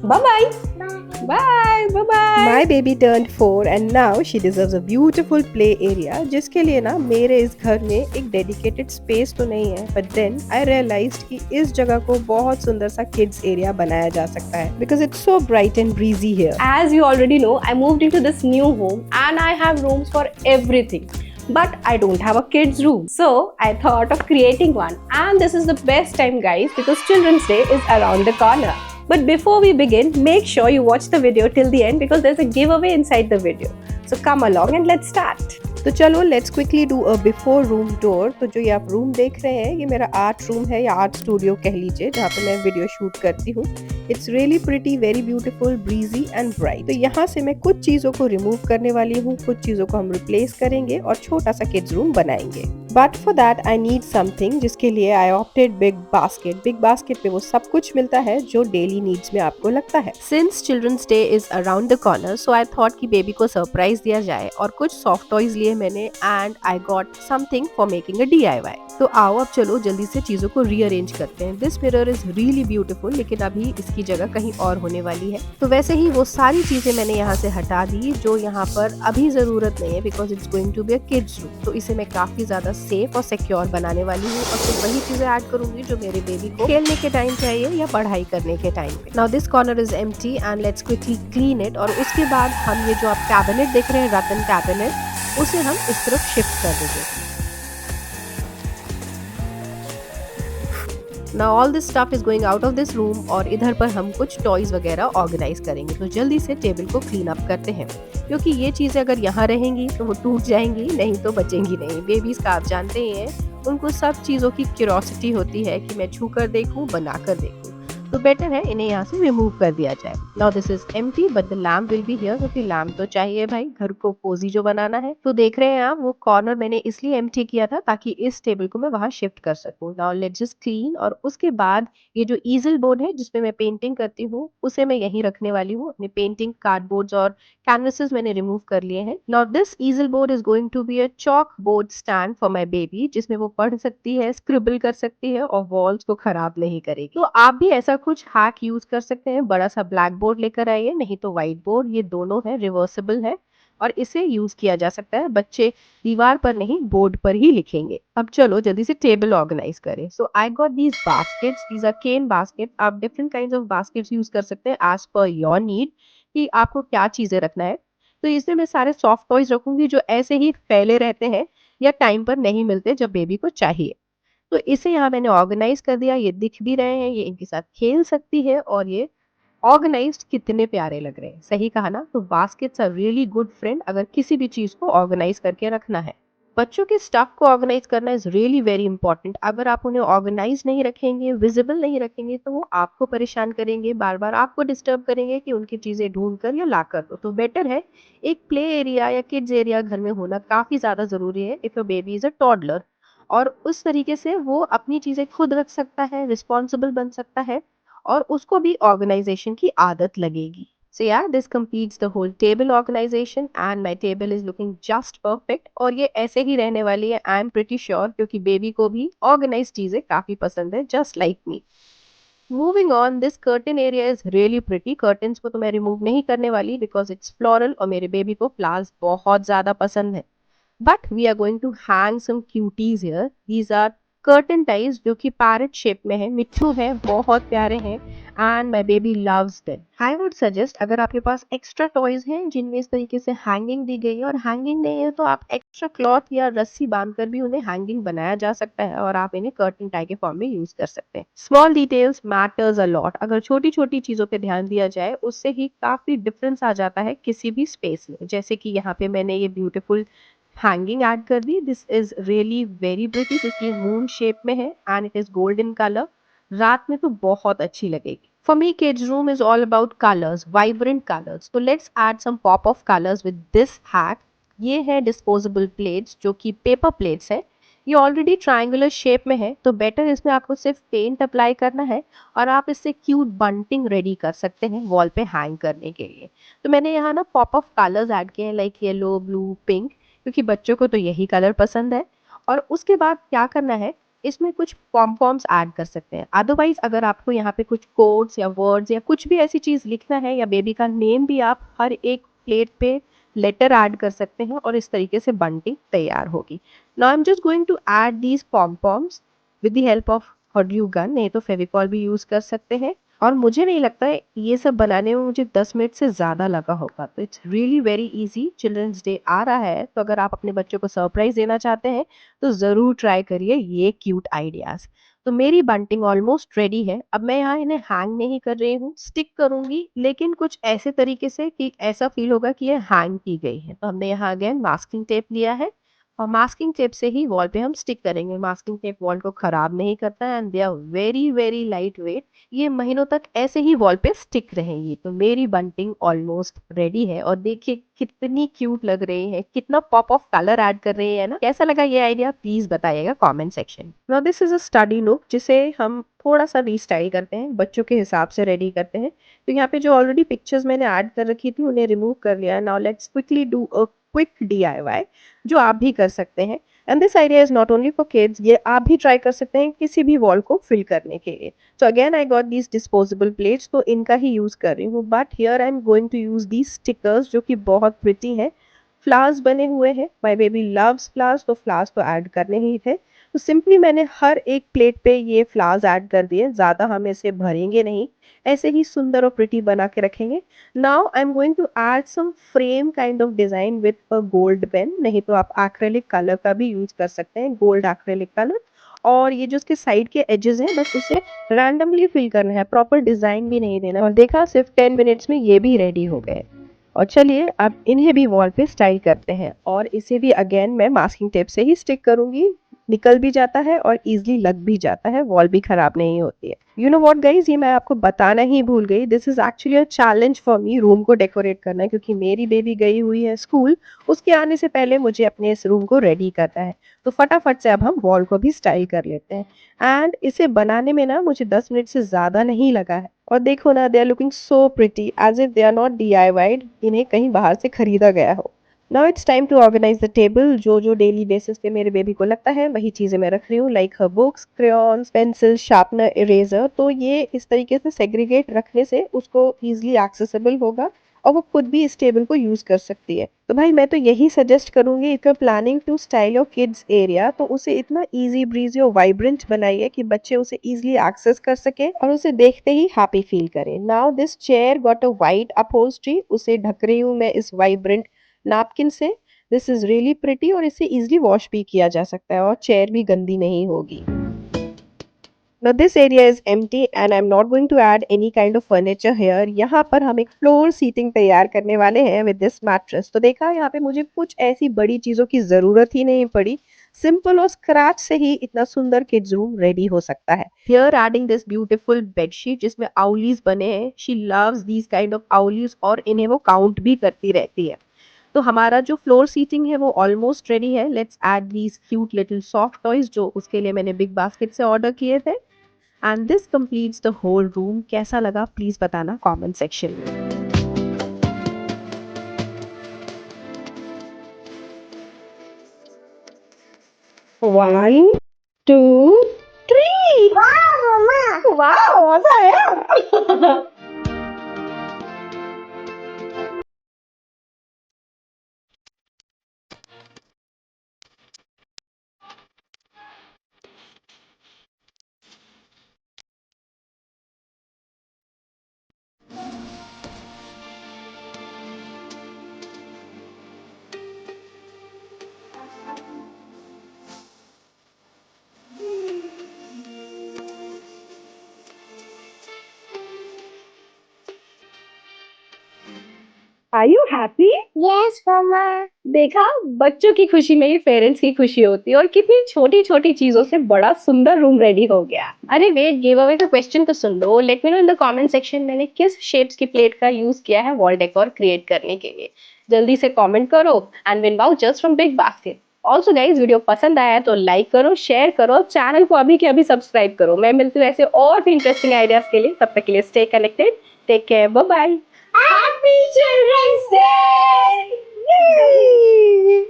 Bye bye. Bye. Bye bye. My baby turned 4 and now she deserves a beautiful play area जिसके लिए ना मेरे इस घर में एक डेडिकेटेड स्पेस तो नहीं है, but then I realized कि इस जगह को बहुत सुंदर सा kids area बनाया जा सकता है because it's so bright and breezy here. As you already know, I moved into this new home and I have rooms for everything. But I don't have a kids room. So I thought of creating one. And this is the best time, guys, because Children's Day is around the corner. But before we begin, make sure you watch the video till the end because there's a giveaway inside the video. So come along and let's start. तो चलो let's quickly do a before room tour. तो जो ये आप room देख रहे हैं ये मेरा आर्ट रूम है या आर्ट स्टूडियो कह लीजिए, जहाँ पे मैं वीडियो शूट करती हूँ। It's really pretty, very beautiful, breezy and bright. तो यहाँ से मैं कुछ चीज़ों को रिमूव करने वाली हूँ, कुछ चीज़ों को हम रिप्लेस करेंगे और छोटा सा किड्स रूम बनाएंगे। But for that I need something, जिसके लिए I opted big basket. Big basket में वो सब कुछ मिलता है जो डेली नीड्स में आपको लगता है। Since children's day is around the corner, so I thought कि बेबी को सरप्राइज दिया जाए और कुछ सॉफ्ट टॉयज लिए मैंने and I got something for making a DIY। तो आओ अब चलो जल्दी से चीजों को रीअरेंज करते हैं। This mirror is really beautiful, लेकिन अभी इसकी जगह कहीं और होने वाली है। तो वैसे ही वो सारी चीजें मैंने यहाँ से हटा दी जो यहाँ पर अभी जरूरत नहीं है because it's going to be a kids room. तो इसे मैं काफी ज्यादा सेफ और सिक्योर बनाने वाली हूँ और फिर वही चीजें ऐड करूंगी जो मेरे बेबी को खेलने के टाइम चाहिए या पढ़ाई करने के टाइम पे। Now this corner is empty and let's quickly clean it. और उसके बाद हम ये जो आप कैबिनेट देख रहे हैं, रतन कैबिनेट, उसे हम इस तरफ शिफ्ट कर देंगे। Now all this stuff is going out of this room और इधर पर हम कुछ टॉयज वगैरह ऑर्गेनाइज करेंगे। तो जल्दी से टेबल को क्लीन अप करते हैं क्योंकि ये चीजें अगर यहाँ रहेंगी तो वो टूट जाएंगी, नहीं तो बचेंगी नहीं। बेबीज का आप जानते ही हैं, उनको सब चीजों की क्यूरियोसिटी होती है कि मैं छू कर देखूं, बना कर देखूं। तो बेटर है इन्हें यहाँ से रिमूव कर दिया जाए। Now this is empty but the lamp will be here, क्योंकि लैम्प तो चाहिए भाई, घर को कोजी जो बनाना है। तो देख रहे हैं आप, वो कॉर्नर मैंने इसलिए एम्प्टी किया था ताकि इस टेबल को मैं वहां शिफ्ट कर सकूं। Now let's just clean. और उसके बाद ये जो ईजल बोर्ड है जिसपे मैं पेंटिंग करती हूँ, उसे मैं यहीं रखने वाली हूँ। अपने पेंटिंग कार्डबोर्ड्स और कैनवसेस मैंने रिमूव कर लिए हैं। Now this easel board is going to be a chalk board stand for my baby, जिसमें वो पढ़ सकती है, स्क्रिबल कर सकती है और वॉल्स को खराब नहीं करेगी। तो आप भी ऐसा कुछ हैक यूज कर सकते हैं। बड़ा सा ब्लैक बोर्ड लेकर आइए, नहीं तो व्हाइट बोर्ड, ये दोनों है, रिवर्सिबल है और इसे यूज किया जा सकता है। बच्चे दीवार पर नहीं, बोर्ड पर ही लिखेंगे। अब चलो जल्दी से टेबल ऑर्गेनाइज करें। So I got these baskets, these are cane basket. आप different kinds of baskets use कर सकते हैं एज पर योर नीड कि आपको क्या चीजें रखना है। तो इसमें मैं सारे सॉफ्ट टॉयज रखूंगी जो ऐसे ही फैले रहते हैं या टाइम पर नहीं मिलते जब बेबी को चाहिए। तो इसे यहाँ मैंने ऑर्गेनाइज कर दिया। ये दिख भी रहे हैं, ये इनके साथ खेल सकती है और ये ऑर्गेनाइज्ड कितने प्यारे लग रहे हैं। सही कहा ना? तो baskets are really good friend अगर किसी भी चीज को ऑर्गेनाइज करके रखना है। बच्चों के स्टफ को ऑर्गेनाइज करना इज रियली वेरी इंपॉर्टेंट। अगर आप उन्हें ऑर्गेनाइज नहीं रखेंगे, विजिबल नहीं रखेंगे, तो वो आपको परेशान करेंगे, बार बार आपको डिस्टर्ब करेंगे कि उनकी चीजें ढूंढ कर या ला कर दो। तो बेटर है एक प्ले एरिया या किड्स एरिया घर में होना काफी ज्यादा जरूरी है if your baby is a toddler. और उस तरीके से वो अपनी चीजें खुद रख सकता है, रिस्पॉन्सिबल बन सकता है और उसको भी ऑर्गेनाइजेशन की आदत लगेगी। So yeah, this completes the whole table organization and my table is looking just perfect और ये ऐसे ही रहने वाली है, I am pretty sure, क्योंकि बेबी को भी organized चीजें काफी पसंद है, just like me. Moving on, this curtain area is really pretty. Curtains को तो मैं remove नहीं करने वाली because it's floral और मेरे बेबी को flowers बहुत ज्यादा पसंद है। But we are going to hang some cuties here. These are curtain ties जो कि पैरेट शेप में है, मिट्ठू है, बहुत प्यारे हैं and my baby loves them. I would suggest अगर आपके पास एक्स्ट्रा टॉयज हैं जिनमें इस तरीके से हैंगिंग दी गई है और हैंगिंग नहीं है तो आप एक्स्ट्रा क्लॉथ या रस्सी बांधकर भी उन्हें हैंगिंग बनाया जा सकता है और आप इन्हें कर्टन टाई के फॉर्म में यूज कर सकते हैं। Small details matters a lot. अगर छोटी छोटी चीजों पे ध्यान दिया जाए उससे ही काफी डिफरेंस आ जाता है किसी भी स्पेस में। जैसे कि यहाँ पे मैंने ये ब्यूटीफुल हैंगिंग ऐड कर दी। This is really very pretty, क्योंकि मून शेप में है and it is golden colour. रात में तो बहुत अच्छी लगेगी। For me, kids room is all about colors, vibrant colors. So let's add some pop of colors with this hack. ये है disposable plates जो कि paper plates है। ये ऑलरेडी ट्रायंगुलर शेप में है, तो बेटर इसमें आपको सिर्फ पेंट अप्लाई करना है और आप इससे क्यूट बंटिंग रेडी कर सकते हैं वॉल पे हैंग करने के लिए। तो मैंने यहाँ ना पॉप ऑफ कलर्स ऐड किए हैं, लाइक येलो, ब्लू, पिंक, क्योंकि बच्चों को तो यही कलर पसंद है। और उसके बाद क्या करना है, इसमें कुछ पॉम-पॉम्स ऐड कर सकते हैं। अदरवाइज़ अगर आपको यहाँ पे कुछ कोड्स या वर्ड्स या कुछ भी ऐसी चीज़ लिखना है या बेबी का नेम भी आप हर एक प्लेट पे लेटर ऐड कर सकते हैं और इस तरीके से बंटिंग तैयार होगी। Now I am just going to add these pompoms with the help of glue gun, नहीं तो फेविकॉल भी यूज़ कर सकते हैं। और मुझे नहीं लगता है ये सब बनाने में मुझे 10 मिनट से ज़्यादा लगा होगा। तो it's really very easy. Children's day आ रहा है, तो अगर आप अपने बच्चों को सरप्राइज़ देना चाहते हैं, तो ज़रूर ट्राई करिए ये क्यूट आइडियाज़। तो मेरी बंटिंग ऑलमोस्ट रेडी है। अब मैं यहाँ इन्हें हैंग नहीं कर रही हूँ, स्टिक करूँगी, लेकिन कुछ ऐसे तरीके से कि ऐसा फ़ील होगा कि ये हैंग की गई है। तो हमने यहाँ अगेन मास्किंग टेप लिया है और मास्किंग टेप से ही वॉल पे हम स्टिक करेंगे। मास्किंग टेप वॉल को ख़राब नहीं करता है and they are very, very light weight. ये महीनों तक ऐसे ही वॉल पे स्टिक रहेंगी। तो मेरी बंटिंग ऑलमोस्ट रेडी है और देखिए कितनी क्यूट लग रही है, कितना पॉप ऑफ कलर ऐड कर रही है ना। कैसा लगा ये आइडिया प्लीज बताइएगा comment section. Now this is a study note जिसे हम थोड़ा सा रीस्टाइल करते हैं, बच्चों के हिसाब से रेडी करते हैं। तो यहाँ पे जो ऑलरेडी पिक्चर्स मैंने ऐड कर रखी थी उन्हें रिमूव कर लिया। Now let's quickly do a quick DIY जो आप भी कर सकते हैं। And this idea is not only for kids, ये आप भी ट्राई कर सकते हैं किसी भी वॉल को फिल करने के लिए। So again I got these disposable plates, तो इनका ही यूज़ कर रही हूँ। But here I am going to use these stickers जो कि बहुत प्रिटी हैं। फ्लावर्स बने हुए हैं, माय बेबी लव्स फ्लावर्स, तो फ्लावर्स तो ऐड करने ही थे। तो सिंपली मैंने हर एक प्लेट पे ये फ्लावर्स ऐड कर दिए। ज़्यादा हम इसे भरेंगे नहीं, ऐसे ही सुंदर और प्रिटी बना के रखेंगे। Now I am going to add some frame kind of design with a gold pen, नहीं तो आप एक्रेलिक कलर का भी यूज़ कर सकते हैं, गोल्ड एक्रेलिक कलर। और ये जो उसके साइड के एजेस हैं बस उसे रैंडमली फिल करना है, प्रॉपर डिजाइन भी नहीं देना। और देखा सिर्फ 10 मिनट्स में ये भी रेडी हो गए। और चलिए अब इन्हें भी वॉल पे स्टाइल करते हैं और इसे भी अगेन मैं मास्किंग टेप से ही स्टिक करूंगी। निकल भी जाता है और इजीली लग भी जाता है, वॉल भी खराब नहीं होती है। यू नो व्हाट गाइज, ये मैं आपको बताना ही भूल गई, this is actually a challenge for me room को डेकोरेट करना, क्योंकि मेरी बेबी गई हुई है स्कूल। उसके आने से पहले मुझे अपने इस रूम को रेडी करना है। तो फटाफट से अब हम वॉल को भी स्टाइल कर लेते हैं। एंड इसे बनाने में ना मुझे 10 मिनट से ज़्यादा नहीं लगा है। और देखो ना, they are looking so pretty as if they are not DIY'd, इन्हें कहीं बाहर से खरीदा गया हो। Now it's time to organize the table. जो जो डेली बेसिस पे मेरे बेबी को लगता है वही चीज़ें मैं रख रही हूँ, like her books, crayons, pencil, sharpener, eraser. तो ये इस तरीके से सेग्रीगेट रखने से उसको ईजिली एक्सेसिबल होगा और वो खुद भी इस टेबल को यूज़ कर सकती है। तो भाई मैं तो यही सजेस्ट करूंगी, if you planning to style your kids area, तो उसे इतना इजी ब्रीजी और वाइब्रेंट बनाइए कि बच्चे उसे इजीली एक्सेस कर सके और उसे देखते ही हैप्पी फील करें। Now this chair got a white upholstery, उसे ढक रही हूँ मैं इस वाइब्रेंट नैपकिन से। दिस इज रियली प्रिटी और इसे इजीली वॉश भी किया जा सकता है और चेयर भी गंदी नहीं होगी। Now this area is empty and I'm not going to add any kind of furniture here. यहाँ पर हम एक फ्लोर सीटिंग तैयार करने वाले हैं with this mattress। तो देखा, यहाँ पे मुझे कुछ ऐसी बड़ी चीज़ों की ज़रूरत ही नहीं पड़ी। सिंपल और स्क्रैच से ही इतना सुंदर किड्स रूम रेडी हो सकता है। Here adding this beautiful bedsheet जिसमें owlies बने हैं। She loves these kind of owlies और इन्हें वो काउंट भी करती रहती है। तो हमारा जो फ्लोर सीटिंग है वो ऑलमोस्ट रेडी है। Let's add these cute little soft toys जो उसके लिए मैंने बिग बास्केट से ऑर्डर किए थे। And this completes the whole room. कैसा लगा प्लीज बताना कमेंट सेक्शन में। One, two, three. Wow, मजा आया। Are you happy? Yes, Mama. देखा, बच्चों की खुशी में ही पेरेंट्स की खुशी होती है और कितनी छोटी छोटी चीजों से बड़ा सुंदर रूम रेडी हो गया। अरे वेट, गिव अवे का क्वेश्चन तो सुन लो। Let me know in the comment section मैंने किस शेप्स की प्लेट का यूज किया है वॉल डेकोर क्रिएट करने के लिए। जल्दी से कमेंट करो and win vouchers from big basket. Also guys, video पसंद आया तो लाइक करो, शेयर करो, चैनल को अभी के अभी सब्सक्राइब करो। मैं मिलती हूँ ऐसे और भी इंटरेस्टिंग आइडियाज के लिए। तब तक के लिए stay connected, take care, bye bye. Happy Children's Day! Yay!